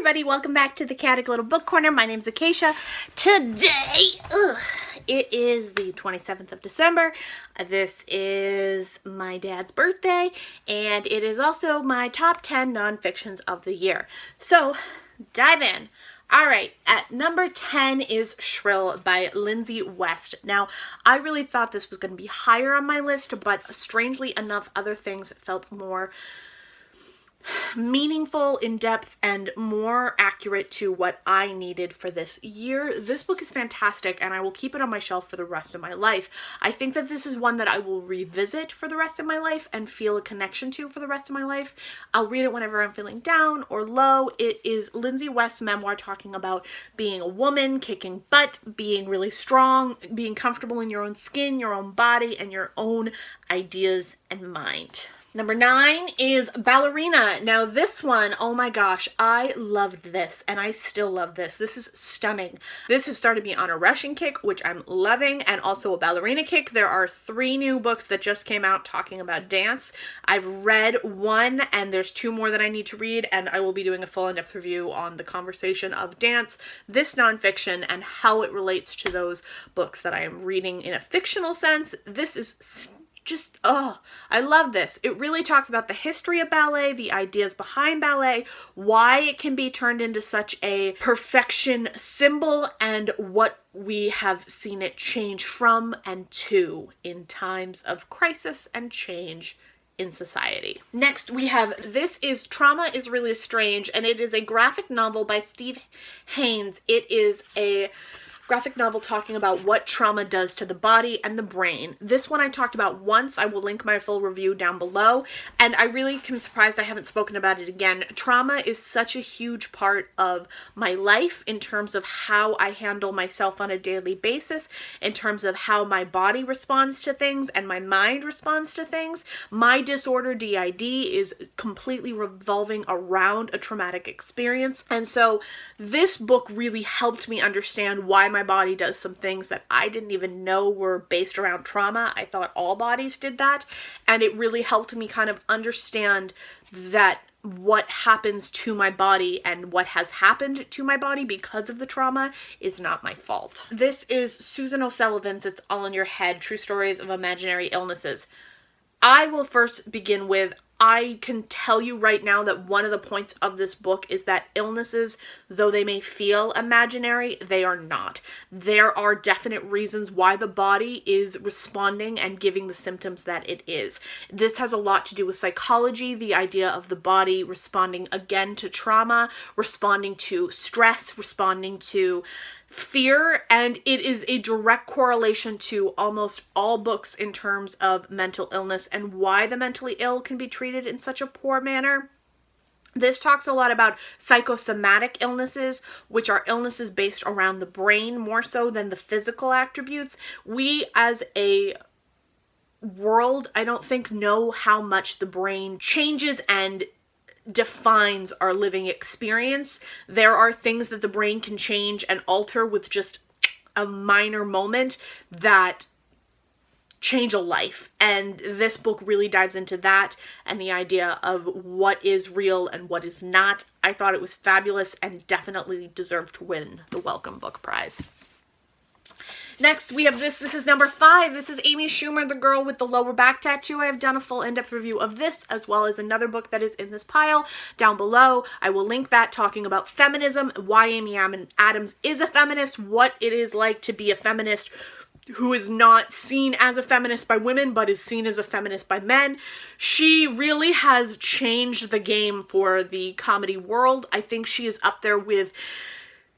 everybody, welcome back to the Chaotic Little Book Corner. My name's Acacia. Today, it is the 27th of December. This is my dad's birthday, and it is also my top 10 nonfictions of the year. So, dive in. Alright, at number 10 is Shrill by Lindsay West. Now, I really thought this was going to be higher on my list, but strangely enough, other things felt more meaningful, in depth, and more accurate to what I needed for this year. This book is fantastic, and I will keep it on my shelf for the rest of my life. I think that this is one that I will revisit for the rest of my life and feel a connection to for the rest of my life. I'll read it whenever I'm feeling down or low. It is Lindsay West's memoir talking about being a woman, kicking butt, being really strong, being comfortable in your own skin, your own body, and your own ideas and mind. Number 9 is Ballerina. Now this one, oh my gosh, I loved this, and I still love this. This is stunning. This has started me on a Russian kick, which I'm loving, and also a ballerina kick. There are 3 new books that just came out talking about dance. I've read 1, and there's 2 more that I need to read, and I will be doing a full in-depth review on the conversation of dance, this nonfiction, and how it relates to those books that I am reading in a fictional sense. This is just, I love this. It really talks about the history of ballet, the ideas behind ballet, why it can be turned into such a perfection symbol, and what we have seen it change from and to in times of crisis and change in society. Next, we have This is Trauma is Really Strange, and it is a graphic novel by Steve Haynes. It is a graphic novel talking about what trauma does to the body and the brain. This one I talked about once. I will link my full review down below, and I really am surprised I haven't spoken about it again. Trauma is such a huge part of my life in terms of how I handle myself on a daily basis, in terms of how my body responds to things and my mind responds to things. My disorder, DID, is completely revolving around a traumatic experience, and so this book really helped me understand why my body does some things that I didn't even know were based around trauma. I thought all bodies did that, and it really helped me kind of understand that what happens to my body and what has happened to my body because of the trauma is not my fault. This is Susan O'Sullivan's It's All in Your Head, True Stories of Imaginary Illnesses. I will first begin with, I can tell you right now that one of the points of this book is that illnesses, though they may feel imaginary, they are not. There are definite reasons why the body is responding and giving the symptoms that it is. This has a lot to do with psychology, the idea of the body responding again to trauma, responding to stress, responding to fear, and it is a direct correlation to almost all books in terms of mental illness and why the mentally ill can be treated in such a poor manner. This talks a lot about psychosomatic illnesses, which are illnesses based around the brain more so than the physical attributes. We as a world, I don't think, know how much the brain changes and defines our living experience. There are things that the brain can change and alter with just a minor moment that change a life, and this book really dives into that and the idea of what is real and what is not. I thought it was fabulous and definitely deserved to win the Welcome Book Prize. Next, we have this. This is number 5. This is Amy Schumer, The Girl with the Lower Back Tattoo. I have done a full in-depth review of this, as well as another book that is in this pile down below. I will link that, talking about feminism, why Amy Adams is a feminist, what it is like to be a feminist who is not seen as a feminist by women, but is seen as a feminist by men. She really has changed the game for the comedy world. I think she is up there with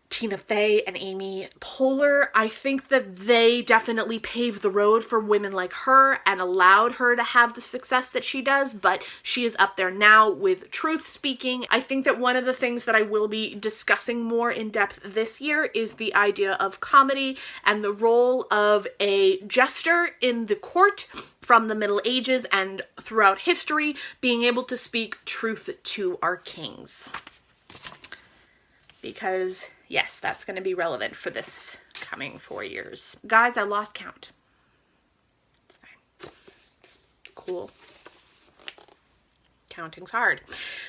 Tina Fey and Amy Poehler. I think that they definitely paved the road for women like her and allowed her to have the success that she does, but she is up there now with truth speaking. I think that one of the things that I will be discussing more in depth this year is the idea of comedy and the role of a jester in the court from the Middle Ages and throughout history, being able to speak truth to our kings. Because yes, that's going to be relevant for this coming 4 years. Guys, I lost count. It's fine. It's cool. Counting's hard.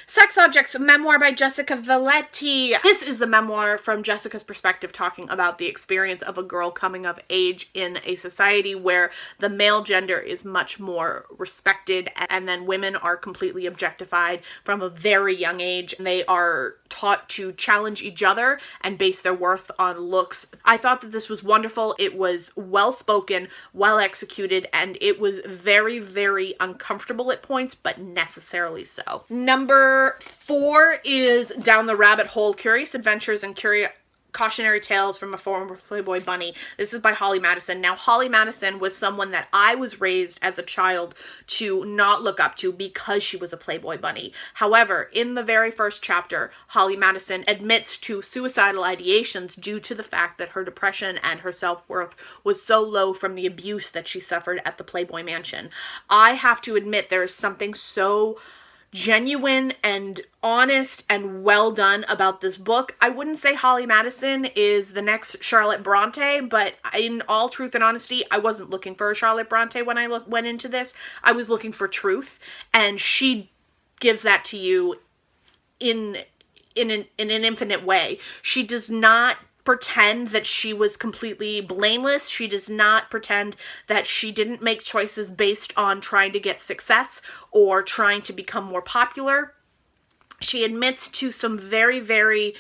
So Sex Objects, a memoir by Jessica Valenti. This is the memoir from Jessica's perspective, talking about the experience of a girl coming of age in a society where the male gender is much more respected, and then women are completely objectified from a very young age. They are taught to challenge each other and base their worth on looks. I thought that this was wonderful. It was well spoken, well executed, and it was very, very uncomfortable at points, but necessarily so. Number 4 is Down the Rabbit Hole: Curious Adventures and Cautionary Tales from a Former Playboy Bunny. This is by Holly Madison. Now, Holly Madison was someone that I was raised as a child to not look up to because she was a Playboy bunny. However, in the very first chapter, Holly Madison admits to suicidal ideations due to the fact that her depression and her self-worth was so low from the abuse that she suffered at the Playboy Mansion. I have to admit, there is something so genuine and honest and well done about this book. I wouldn't say Holly Madison is the next Charlotte Bronte, but in all truth and honesty, I wasn't looking for a Charlotte Bronte when I went into this. I was looking for truth, and she gives that to you in an infinite way. She does not pretend that she was completely blameless. She does not pretend that she didn't make choices based on trying to get success or trying to become more popular. She admits to some very, very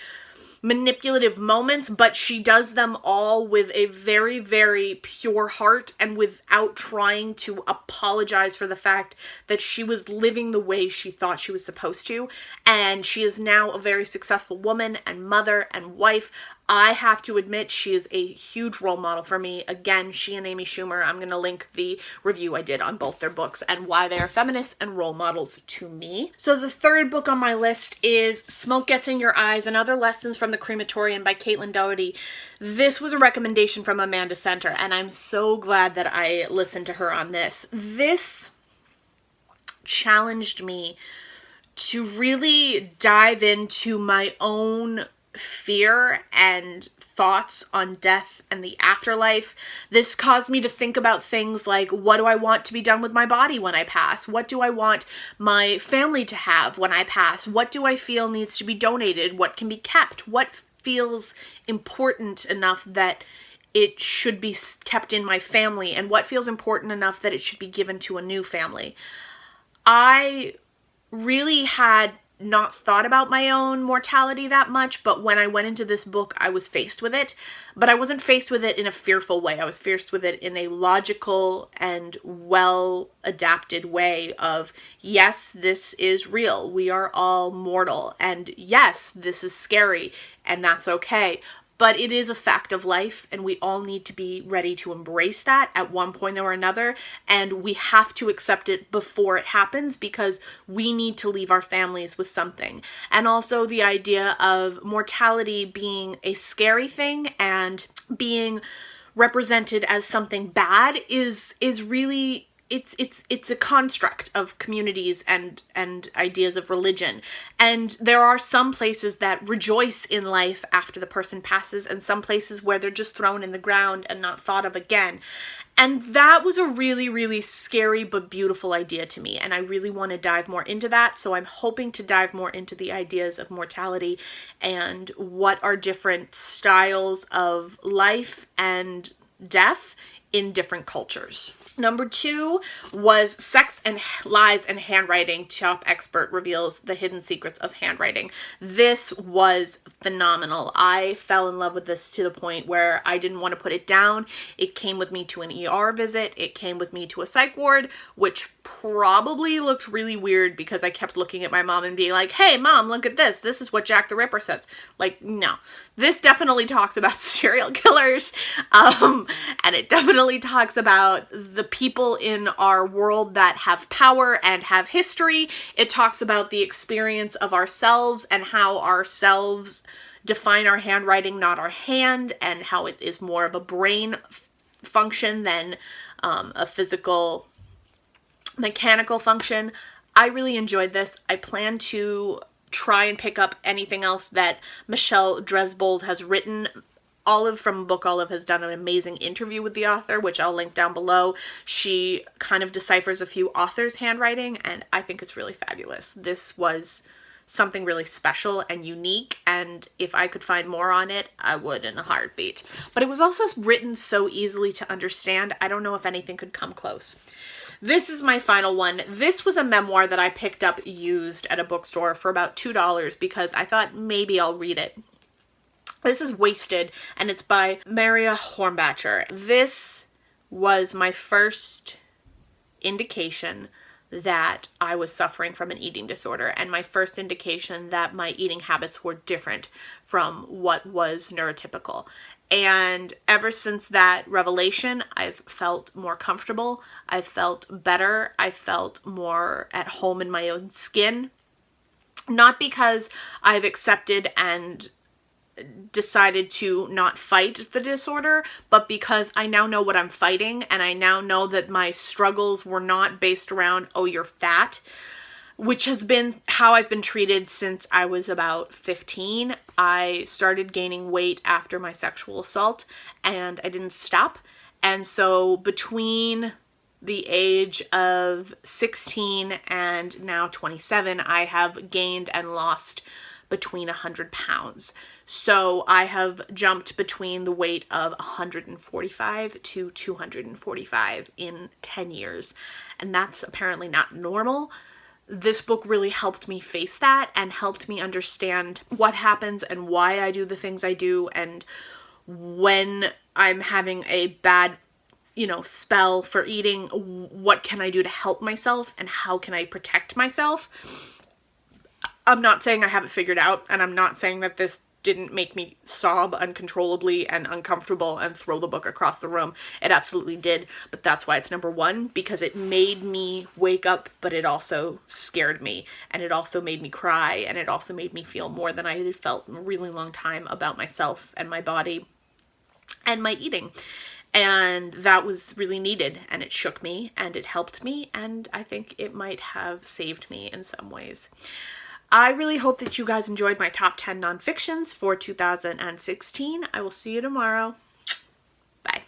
manipulative moments, but she does them all with a very, very pure heart and without trying to apologize for the fact that she was living the way she thought she was supposed to. And she is now a very successful woman and mother and wife. I have to admit, she is a huge role model for me. Again, she and Amy Schumer, I'm going to link the review I did on both their books and why they are feminists and role models to me. So the third book on my list is Smoke Gets in Your Eyes and Other Lessons from the Crematorium by Caitlin Doughty. This was a recommendation from Amanda Center, and I'm so glad that I listened to her on this. This challenged me to really dive into my own fear and thoughts on death and the afterlife. This caused me to think about things like, what do I want to be done with my body when I pass? What do I want my family to have when I pass? What do I feel needs to be donated? What can be kept? What feels important enough that it should be kept in my family? And what feels important enough that it should be given to a new family? I really had not thought about my own mortality that much, but when I went into this book, I was faced with it. But I wasn't faced with it in a fearful way. I was faced with it in a logical and well-adapted way of, yes, this is real. We are all mortal. And yes, this is scary, and that's okay. But it is a fact of life, and we all need to be ready to embrace that at one point or another, and we have to accept it before it happens because we need to leave our families with something. And also the idea of mortality being a scary thing and being represented as something bad is really... It's a construct of communities and ideas of religion. And there are some places that rejoice in life after the person passes, and some places where they're just thrown in the ground and not thought of again. And that was a really, really scary but beautiful idea to me. And I really want to dive more into that. So I'm hoping to dive more into the ideas of mortality and what are different styles of life and death in different cultures. Number 2 was Sex and Lies and Handwriting. Top Expert Reveals the Hidden Secrets of Handwriting. This was phenomenal. I fell in love with this to the point where I didn't want to put it down. It came with me to an ER visit. It came with me to a psych ward, which probably looked really weird because I kept looking at my mom and being like, hey mom, look at this. This is what Jack the Ripper says. Like, no. This definitely talks about serial killers. And it definitely talks about the people in our world that have power and have history. It talks about the experience of ourselves and how ourselves define our handwriting, not our hand, and how it is more of a brain function than a physical mechanical function. I really enjoyed this. I plan to try and pick up anything else that Michelle Dresbold has written. Olive from Abookolive has done an amazing interview with the author, which I'll link down below. She kind of deciphers a few authors' handwriting, and I think it's really fabulous. This was something really special and unique, and if I could find more on it, I would in a heartbeat. But it was also written so easily to understand. I don't know if anything could come close. This is my final one. This was a memoir that I picked up used at a bookstore for about $2 because I thought maybe I'll read it. This is Wasted, and it's by Maria Hornbacher. This was my first indication that I was suffering from an eating disorder, and my first indication that my eating habits were different from what was neurotypical. And ever since that revelation, I've felt more comfortable. I've felt better. I felt more at home in my own skin. Not because I've accepted and decided to not fight the disorder, but because I now know what I'm fighting, and I now know that my struggles were not based around, oh, you're fat, which has been how I've been treated since I was about 15. I started gaining weight after my sexual assault, and I didn't stop. And so between the age of 16 and now 27, I have gained and lost between 100 pounds. So I have jumped between the weight of 145 to 245 in 10 years. And that's apparently not normal. This book really helped me face that and helped me understand what happens and why I do the things I do, and when I'm having a bad spell for eating, what can I do to help myself and how can I protect myself? I'm not saying I have it figured out, and I'm not saying that this didn't make me sob uncontrollably and uncomfortable and throw the book across the room. It absolutely did, but that's why it's number one, because it made me wake up, but it also scared me, and it also made me cry, and it also made me feel more than I had felt in a really long time about myself and my body and my eating. And that was really needed, and it shook me, and it helped me, and I think it might have saved me in some ways. I really hope that you guys enjoyed my top 10 nonfictions for 2016. I will see you tomorrow.